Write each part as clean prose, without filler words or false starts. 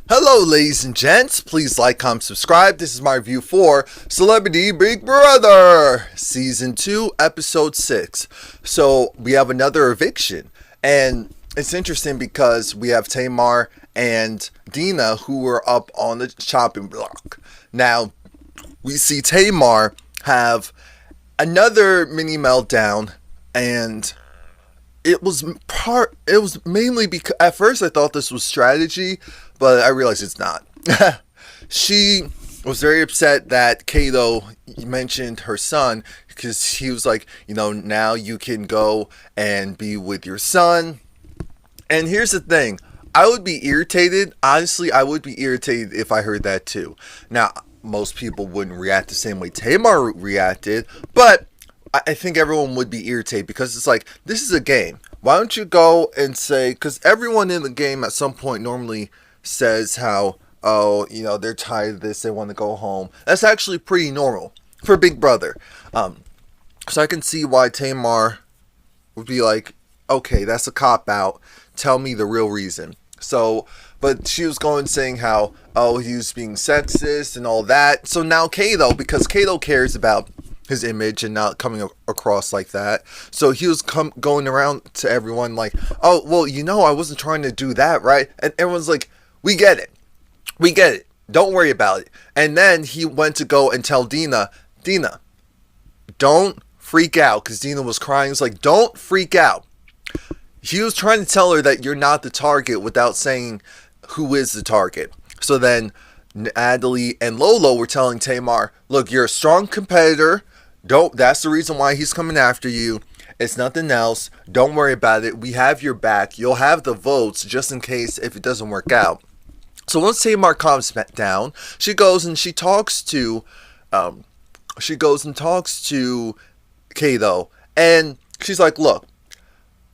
Hello, ladies and gents. Please like, comment, subscribe. This is my review for Celebrity Big Brother Season 2, Episode 6. So, we have another eviction. And it's interesting because we have Tamar and Dina who were up on the chopping block. Now, we see Tamar have another mini meltdown, and it was mainly because at first I thought this was strategy, but I realized it's not. She was very upset that Kato mentioned her son because he was like, now you can go and be with your son. And here's the thing. I would be irritated. Honestly, I would be irritated if I heard that too. Now, most people wouldn't react the same way Tamar reacted, but I think everyone would be irritated because it's like, this is a game. Why don't you go and say, because everyone in the game at some point normally says how, they're tired of this, they want to go home. That's actually pretty normal for Big Brother. So I can see why Tamar would be like, okay, that's a cop-out. Tell me the real reason. So, but she was going saying how, he was being sexist and all that. So now Kato, because Kato cares about his image and not coming across like that. So he was going around to everyone like, oh, well, I wasn't trying to do that, right? And everyone's like, we get it. We get it. Don't worry about it. And then he went to go and tell Dina, don't freak out, because Dina was crying. It's like, don't freak out. He was trying to tell her that you're not the target without saying who is the target. So then Natalie and Lolo were telling Tamar, look, you're a strong competitor. That's the reason why he's coming after you. It's nothing else. Don't worry about it. We have your back. You'll have the votes just in case if it doesn't work out. So once Tamar calms down, she goes and talks to Kato, and she's like, look,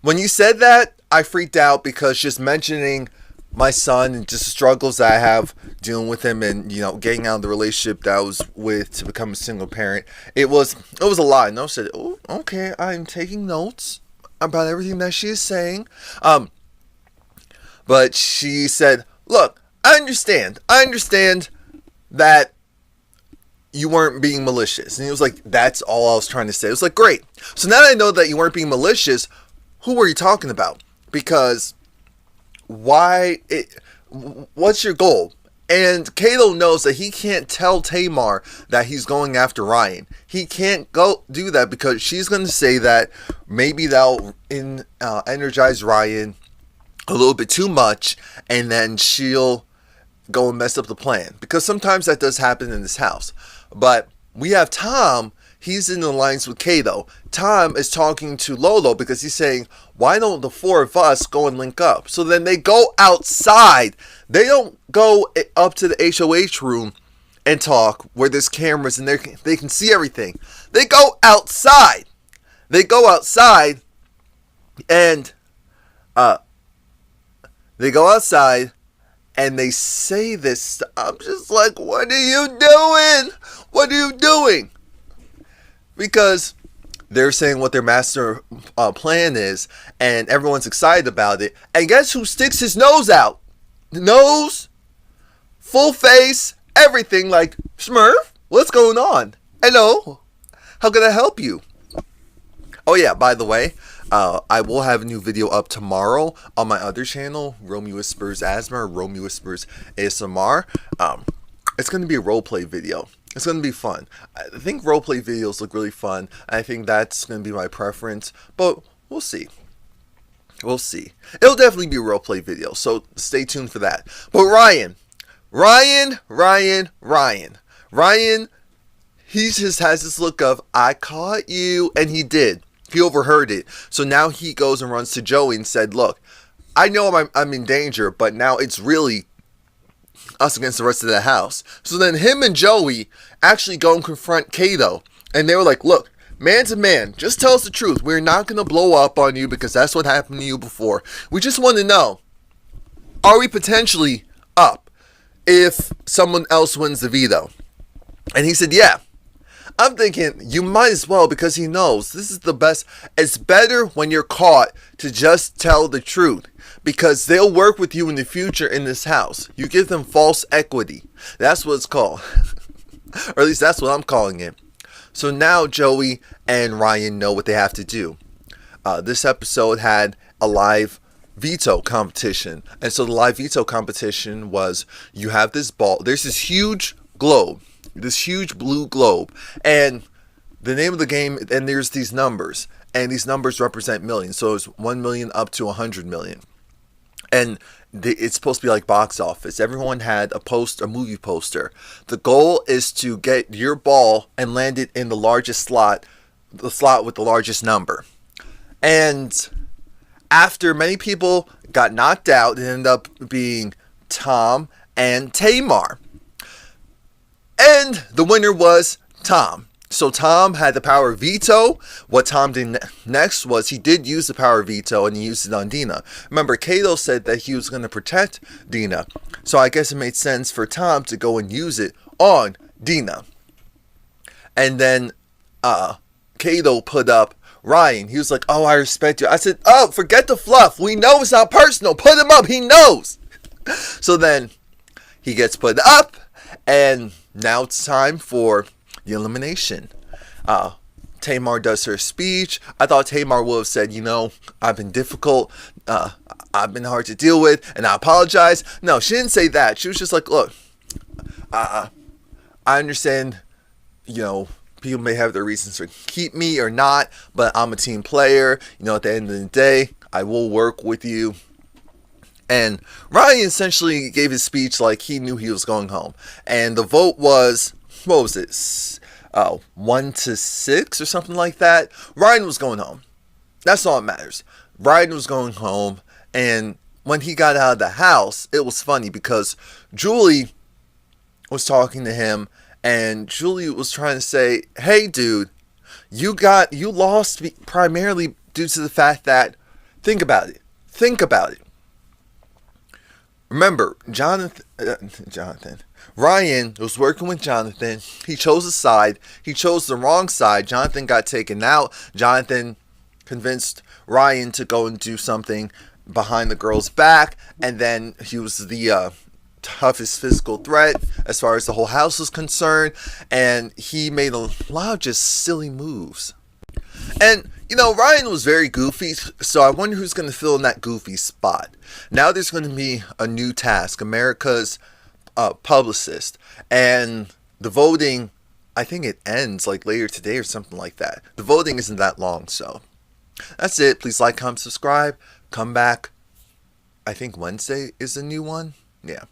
when you said that, I freaked out because just mentioning my son and just the struggles that I have dealing with him and, getting out of the relationship that I was with to become a single parent, it was a lot. And I said, oh, okay, I'm taking notes about everything that she is saying. But she said, look, I understand that you weren't being malicious. And he was like, that's all I was trying to say. It was like, great. So now that I know that you weren't being malicious, who were you talking about? Because what's your goal? And Kato knows that he can't tell Tamar that he's going after Ryan. He can't go do that because she's going to say that maybe that'll energize Ryan a little bit too much, and then she'll go and mess up the plan. Because sometimes that does happen in this house. But we have Tom. He's in the alliance with Kato. Tom is talking to Lolo because he's saying, why don't the four of us go and link up? So then they go outside. They don't go up to the HOH room and talk where there's cameras and they can see everything. They go outside. And they say this. I'm just like, what are you doing? What are you doing? Because they're saying what their master plan is, and everyone's excited about it. And guess who sticks his nose out? Nose, full face, everything, like, Smurf, what's going on? Hello, how can I help you? Oh yeah, by the way, I will have a new video up tomorrow on my other channel, Romie Whispers Asthma, or Romie Whispers ASMR. It's going to be a roleplay video. It's going to be fun. I think roleplay videos look really fun. I think that's going to be my preference, but we'll see. It'll definitely be a roleplay video, so stay tuned for that. But Ryan, he just has this look of, I caught you, and he did. He overheard it. So now he goes and runs to Joey and said, look, I know I'm in danger, but now it's really us against the rest of the house. So then him and Joey actually go and confront Kato. And they were like, look, man to man, just tell us the truth. We're not going to blow up on you because that's what happened to you before. We just want to know, are we potentially up if someone else wins the veto? And he said, yeah. I'm thinking you might as well, because he knows this is the best. It's better when you're caught to just tell the truth, because they'll work with you in the future in this house. You give them false equity. That's what it's called. Or at least that's what I'm calling it. So now Joey and Ryan know what they have to do. This episode had a live veto competition. And so the live veto competition was, you have this ball. There's this huge globe. This huge blue globe. And the name of the game, and there's these numbers. And these numbers represent millions. So it's 1 million up to 100 million. And it's supposed to be like box office. Everyone had a movie poster. The goal is to get your ball and land it in the largest slot, the slot with the largest number. And after many people got knocked out, it ended up being Tom and Tamar. And the winner was Tom. So Tom had the power of veto. What Tom did next was he did use the power of veto, and he used it on Dina. Remember, Kato said that he was going to protect Dina. So I guess it made sense for Tom to go and use it on Dina. And then Kato put up Ryan. He was like, oh, I respect you. I said, oh, forget the fluff. We know it's not personal. Put him up. He knows. So then he gets put up, and now it's time for the elimination. Tamar does her speech. I thought Tamar would have said, I've been difficult. I've been hard to deal with, and I apologize. No, she didn't say that. She was just like, look, I understand, people may have their reasons to keep me or not, but I'm a team player. At the end of the day, I will work with you. And Ryan essentially gave his speech like he knew he was going home. And the vote was, what was it? 1-6 or something like that. Ryan was going home. That's all that matters. Ryan was going home. And when he got out of the house, it was funny because Julie was talking to him. And Julie was trying to say, hey, dude, you lost primarily due to the fact that, think about it. Remember, Ryan was working with Jonathan. He chose a side. He chose the wrong side. Jonathan got taken out. Jonathan convinced Ryan to go and do something behind the girl's back. And then he was the toughest physical threat as far as the whole house was concerned. And he made a lot of just silly moves. And, Ryan was very goofy, so I wonder who's going to fill in that goofy spot. Now there's going to be a new task, America's publicist. And the voting, I think it ends like later today or something like that. The voting isn't that long, so that's it. Please like, comment, subscribe. Come back. I think Wednesday is a new one. Yeah.